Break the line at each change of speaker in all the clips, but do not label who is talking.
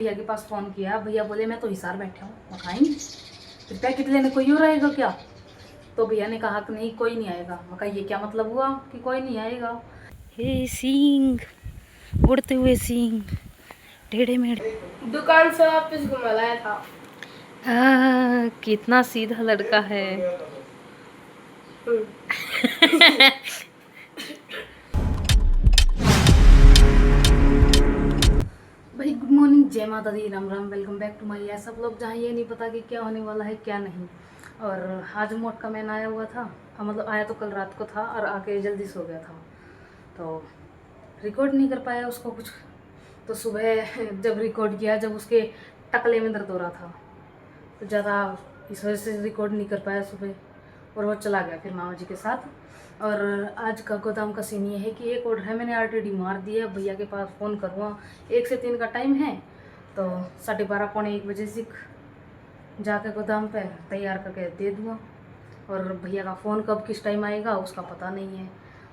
भैया के पास फ़ोन किया, भैया बोले मैं तो हिसार बैठा हूँ, मैं खाएंगे फिर पैकेट लेने कोई और आएगा क्या? तो भैया ने कहा कि नहीं कोई नहीं आएगा। मैं कहा ये क्या मतलब हुआ कि कोई नहीं आएगा? हे सींग, उड़ते हुए सींग, टेढ़े मेढ़े।
दुकान से वापस घुमा लाया था।
कितना सीधा लड़का है। भाई गुड मॉर्निंग, जय माता दी, Ram Ram, welcome back to my. सब लोग जहाँ ये नहीं पता कि क्या होने वाला है क्या नहीं। और आज मोट का मैन आया हुआ था, मतलब आया तो कल रात को था और आके जल्दी सो गया था, तो रिकॉर्ड नहीं कर पाया उसको कुछ। तो सुबह जब रिकॉर्ड किया, जब उसके टकले में दर्द हो रहा था, तो ज़्यादा इस वजह से रिकॉर्ड नहीं कर पाया सुबह, और वो चला गया फिर मामा जी के साथ। और आज का गोदाम का सीन ये है कि एक ऑर्डर है, मैंने ऑलरेडी मार दिया। भैया के पास फ़ोन करूँगा, 1 से 3 का टाइम है, तो 12:30 पौने 1 बजे से जाकर गोदाम पे तैयार करके दे दूँगा। और भैया का फ़ोन कब किस टाइम आएगा उसका पता नहीं है,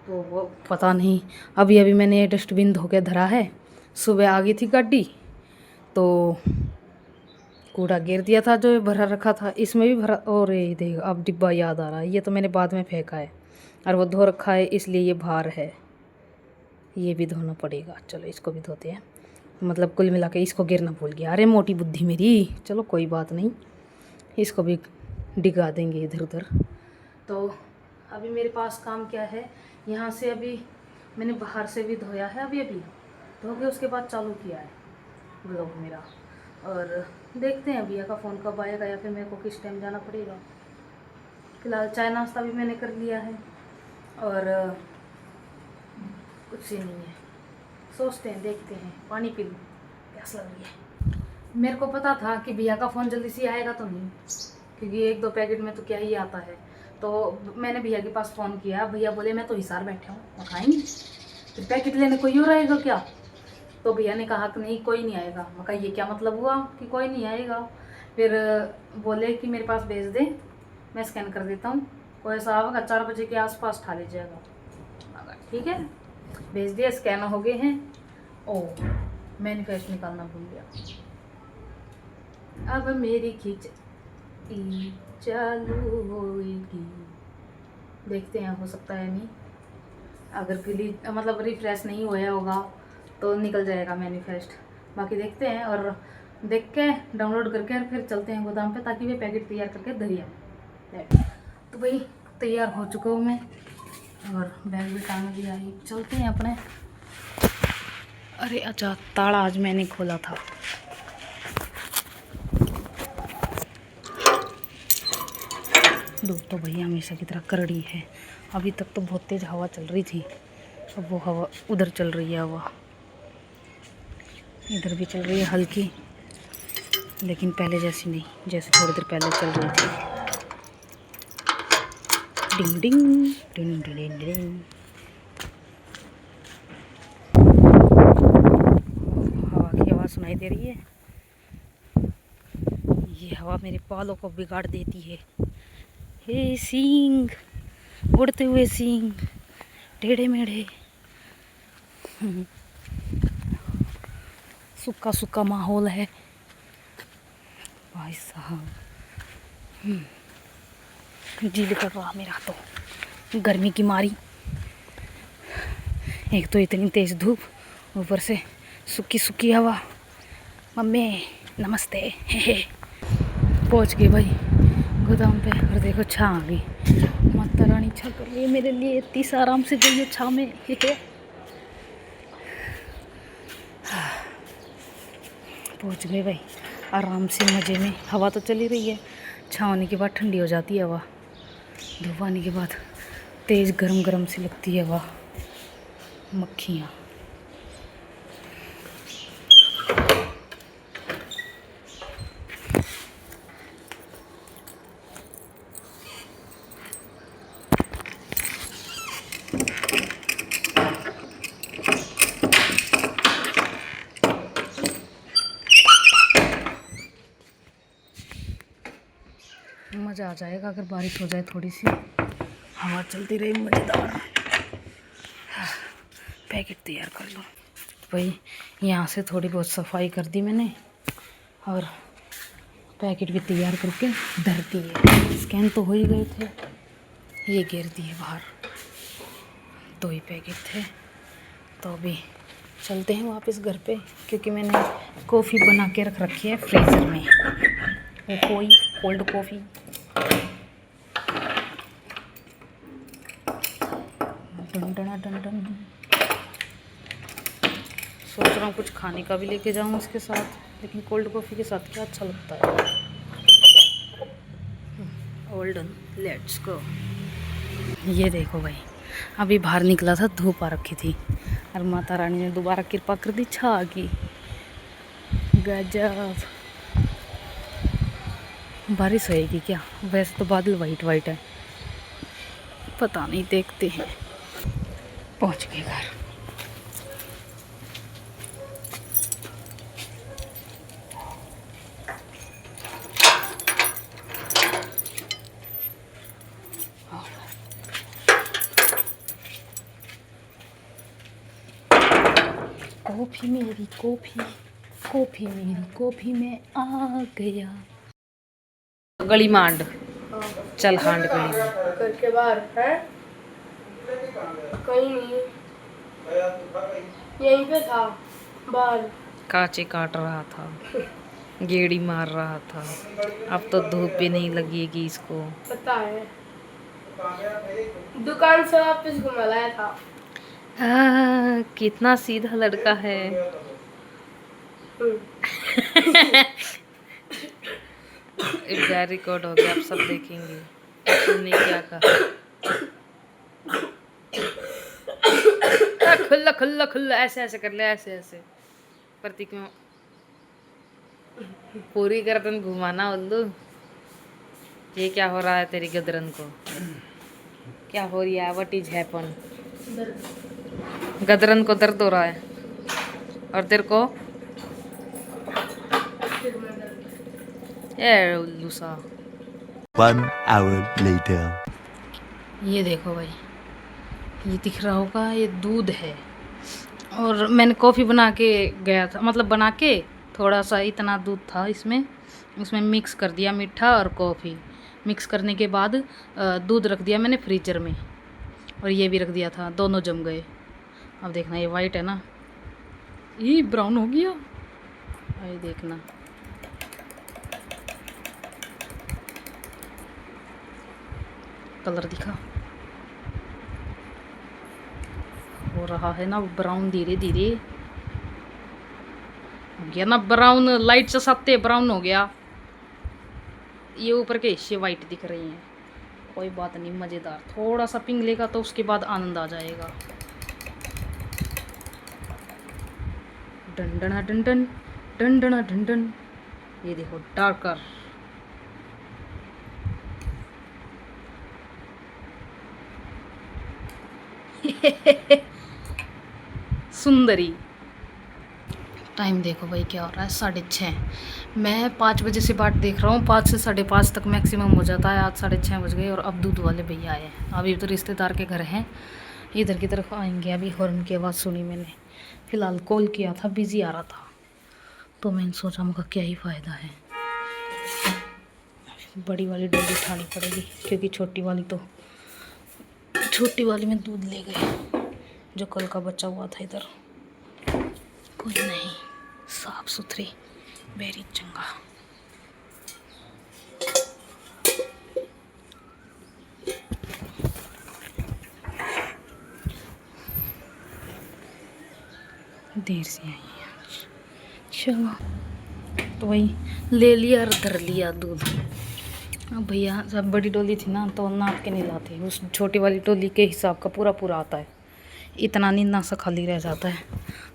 तो वो पता नहीं। अभी अभी मैंने डस्टबिन धो के धरा है, सुबह आ गई थी गाड़ी तो कूड़ा गिर दिया था जो भरा रखा था, इसमें भी भरा। और ये देख, अब डिब्बा याद आ रहा है, ये तो मैंने बाद में फेंका है और वो धो रखा है इसलिए ये बाहर है, ये भी धोना पड़ेगा। चलो इसको भी धोते हैं, मतलब कुल मिला के इसको गिरना भूल गया। अरे मोटी बुद्धि मेरी, चलो कोई बात नहीं, इसको भी डिगा देंगे इधर उधर। तो अभी मेरे पास काम क्या है, यहाँ से अभी मैंने बाहर से भी धोया है, अभी अभी धो के उसके बाद चालू किया है ब्लॉग मेरा। और देखते हैं भैया का फ़ोन कब आएगा या फिर मेरे को किस टाइम जाना पड़ेगा। फिलहाल चाय नाश्ता भी मैंने कर लिया है और कुछ ही नहीं है, सोचते हैं देखते हैं। पानी पी लूँ, प्यास लग रही है। मेरे को पता था कि भैया का फ़ोन जल्दी से आएगा तो नहीं, क्योंकि 1-2 पैकेट में तो क्या ही आता है। तो मैंने भैया के पास फ़ोन किया, भैया बोले मैं तो हिसार बैठा हूँ, मैं खाएंगे फिर पैकेट लेने कोई और आएगा क्या? तो भैया ने कहा कि नहीं कोई नहीं आएगा। मैं कहा ये क्या मतलब हुआ कि कोई नहीं आएगा? फिर बोले कि मेरे पास भेज दे, मैं स्कैन कर देता हूँ, कोई ऐसा आएगा 4 बजे के आसपास ठा लीजिएगा। ठीक है, भेज दिया, स्कैन हो गए हैं। ओ मैनिफेस्ट निकालना भूल गया। अब मेरी खींच चालू होएगी, देखते हैं हो सकता है नहीं। अगर डिलीट मतलब रिफ्रेश नहीं होया होगा तो निकल जाएगा मैनिफेस्ट, बाकी देखते हैं। और देख के डाउनलोड करके फिर चलते हैं गोदाम पे, ताकि वे पैकेट तैयार करके धरिए। तो भाई तैयार हो चुका हूँ मैं और बैग भी टांग दिया है, चलते हैं अपने। अरे अच्छा, ताला आज मैंने खोला था। धूप तो भैया हमेशा की तरह करड़ी है, अभी तक तो बहुत तेज़ हवा चल रही थी, अब वो हवा उधर चल रही है, हवा इधर भी चल रही है हल्की, लेकिन पहले जैसी नहीं, जैसे थोड़ी देर पहले चल रही थी। डिंग डिंग डिंग डिंग डिंग। हवा की आवाज़ सुनाई दे रही है, ये हवा मेरे बालों को बिगाड़ देती है। हे सींग, उड़ते हुए सींग, टेढ़े मेढ़े। सूखा सूखा माहौल है भाई साहब, दिल कर रहा मेरा तो गर्मी की मारी। एक तो इतनी तेज़ धूप, ऊपर से सूखी सूखी हवा। मम्मी नमस्ते। पहुंच गए भाई गोदाम पे, और देखो छा आ गई, माता रानी छा कर रही है मेरे लिए, इतनी आराम से गई है छा में। पहुंच गए भाई आराम से, मज़े में। हवा तो चली रही है, छाँव होने के बाद ठंडी हो जाती है हवा, धूप आने के बाद तेज़ गरम गरम सी लगती है हवा। मक्खियाँ मज़ा आ जाएगा अगर बारिश हो जाए, थोड़ी सी हवा चलती रही, मज़ेदार। पैकेट तैयार कर लूँ भाई। यहाँ से थोड़ी बहुत सफाई कर दी मैंने, और पैकेट भी तैयार करके धर दिए। स्कैन तो हो ही गए थे, ये गिर दिए बाहर। 2 ही पैकेट थे। तो अभी चलते हैं वापस घर पे, क्योंकि मैंने कॉफ़ी बना के रख रखी है फ्रीज़र में। वो कोई कोल्ड कॉफ़ी। टन सोच रहा हूँ कुछ खाने का भी लेके जाऊँ उसके साथ, लेकिन कोल्ड कॉफ़ी के साथ क्या अच्छा लगता है। All done, let's go. ये देखो भाई, अभी बाहर निकला था, धूप आ रखी थी और माता रानी ने दोबारा कृपा कर दी, छा की। गजब। बारिश होएगी क्या? वैसे तो बादल वाइट वाइट है, पता नहीं, देखते हैं। पहुंच गए घर। कॉफ़ी मेरी कॉफ़ी, कॉफ़ी मेरी कॉफ़ी में आ गया। गली मांड, चल हांड गली में।
घर के बाहर है, कहीं नहीं, यहीं पे था बाहर।
कांचे काट रहा था, गेड़ी मार रहा था। अब तो धूप भी नहीं लगेगी इसको।
पता है, दुकान से वापस घुमा लाया था।
कितना सीधा लड़का है। रिकॉर्ड हो गया, आप सब देखेंगे तुमने क्या कहा। खुल्ला खुल्ला खुल्ला, ऐसे ऐसे कर ले, ऐसे ऐसे। प्रतीक में पूरी गर्दन घुमाना उल्लू। ये क्या हो रहा है तेरी गदरन को? क्या हो रही है? What is happen? गदरन को दर्द हो रहा है और तेरे को? ए उल्लू सा।
1 hour later.
ये देखो भाई, ये दिख रहा होगा, ये दूध है। और मैंने कॉफ़ी बना के गया था, मतलब बना के थोड़ा सा इतना दूध था इसमें, उसमें मिक्स कर दिया मीठा और कॉफ़ी। मिक्स करने के बाद दूध रख दिया मैंने फ्रीजर में, और ये भी रख दिया था, दोनों जम गए। अब देखना, ये वाइट है ना, ये ब्राउन हो गया। ये देखना, कलर दिखा, हो रहा है ना ब्राउन, धीरे धीरे हो गया ना ब्राउन। लाइट से सत्ते ब्राउन हो गया। ये ऊपर के हिस्से वाइट दिख रही हैं, कोई बात नहीं, मज़ेदार। थोड़ा सा पिंग लेगा तो उसके बाद आनंद आ जाएगा। डंडना डंडन, डंडना डंडन। ये देखो डार्कर। सुंदरी। टाइम देखो भाई क्या हो रहा है, 6:30। मैं 5 बजे से बाट देख रहा हूँ, 5 से 5:30 तक मैक्सिमम हो जाता है। आज 6:30 बज गए और अब दूध वाले भैया आए हैं। अभी तो रिश्तेदार के घर हैं, इधर की तरफ आएंगे। अभी हॉर्न की आवाज़ सुनी मैंने, फ़िलहाल कॉल किया था, बिज़ी आ रहा था, तो मैंने सोचा मुझे क्या ही फ़ायदा है। बड़ी वाली डोली उठानी पड़ेगी, क्योंकि छोटी वाली में दूध ले गए, जो कल का बचा हुआ था इधर। कोई नहीं, साफ सुथरी, वेरी चंगा। देर से आई है आज, चलो। तो वही ले लिया और धर लिया दूध। अब भैया, जब बड़ी डोली थी ना तो नाप के नहीं लाते, उस छोटी वाली डोली के हिसाब का पूरा पूरा आता है। इतना नहीं, ना सा खाली रह जाता है,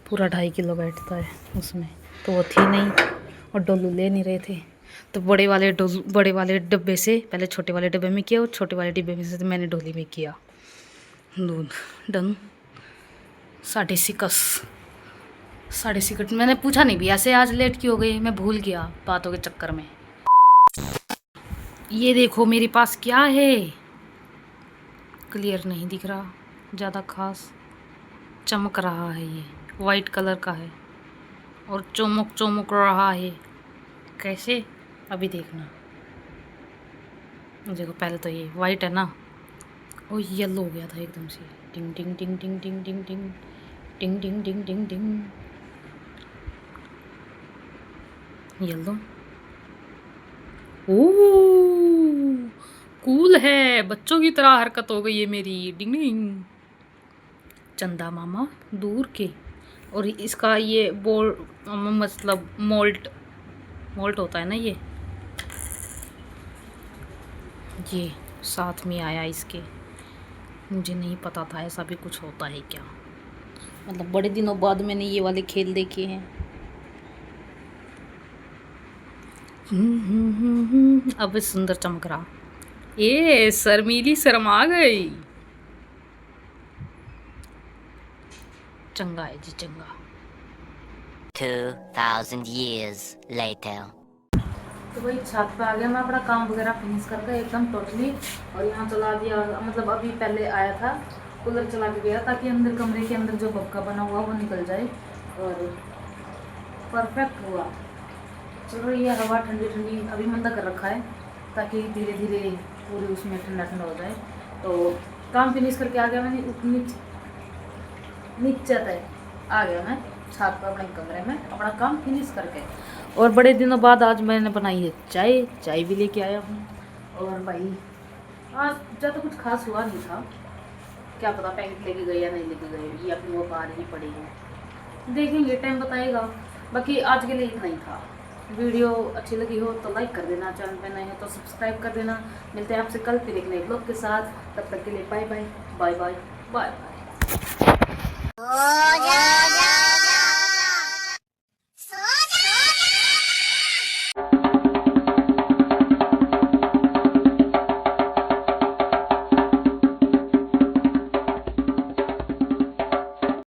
पूरा 2.5 किलो बैठता है उसमें। तो वो थी नहीं और डोलू ले नहीं रहे थे, तो बड़े वाले डब्बे से पहले छोटे वाले डब्बे में किया, और छोटे वाले डिब्बे में से मैंने डोली में किया दूध। डन। 6:30 मैंने पूछा नहीं भी ऐसे आज लेट क्यों हो गई, मैं भूल गया बातों के चक्कर में। ये देखो मेरे पास क्या है, क्लियर नहीं दिख रहा, ज़्यादा खास चमक रहा है। ये वाइट कलर का है और चमक रहा है। कैसे अभी देखना। देखो पहले तो ये वाइट है ना, ओ येलो हो गया था एकदम से। टिंग टिंग टिंग टिंग टिंग टिंग टिंग टिंग टिंग टिंग टिंग टिंग। येलो, ओ कूल है, बच्चों की तरह हरकत हो गई है मेरी। डिंग डिंग। चंदा मामा दूर के। और इसका ये बोल मतलब मोल्ट मोल्ट होता है ना, ये साथ में आया इसके। मुझे नहीं पता था ऐसा भी कुछ होता है क्या। मतलब बड़े दिनों बाद मैंने ये वाले खेल देखे हैं। अब सुंदर चमक रहा। ये शर्मीली शर्मा गई। चंगा है जी चंगा।
2,000 years later.
तो भाई छत पे आ गया मैं, अपना काम वगैरह फिनिश करके एकदम टोटली। और यहाँ चला दिया, मतलब अभी पहले आया था कूलर चला के गया ताकि अंदर कमरे के अंदर जो भपका बना हुआ वो निकल जाए। और परफेक्ट हुआ। चल रही है हवा ठंडी ठंडी, अभी मंदा कर रखा है ताकि धीरे धीरे पूरी उसमें ठंडा ठंडा हो जाए। तो काम फिनिश करके आ गया मैंने, नीचे तक आ गया मैं छत पर अपने कमरे में अपना काम फिनिश करके। और बड़े दिनों बाद आज मैंने बनाई है चाय भी लेके आया हूँ। और भाई आज ज़्यादा कुछ खास हुआ नहीं था, क्या पता पैकेट लेके गए या नहीं लेके गए, ये अपनी वो बाहर ही पड़ी है, देखेंगे टाइम बताएगा। बाकी आज के लिए इतना ही था। वीडियो अच्छी लगी हो तो लाइक कर देना, चैनल पे नए हो तो सब्सक्राइब कर देना। मिलते हैं आपसे कल फिर एक नए ब्लॉग के साथ, तब तक के लिए bye bye bye bye bye bye.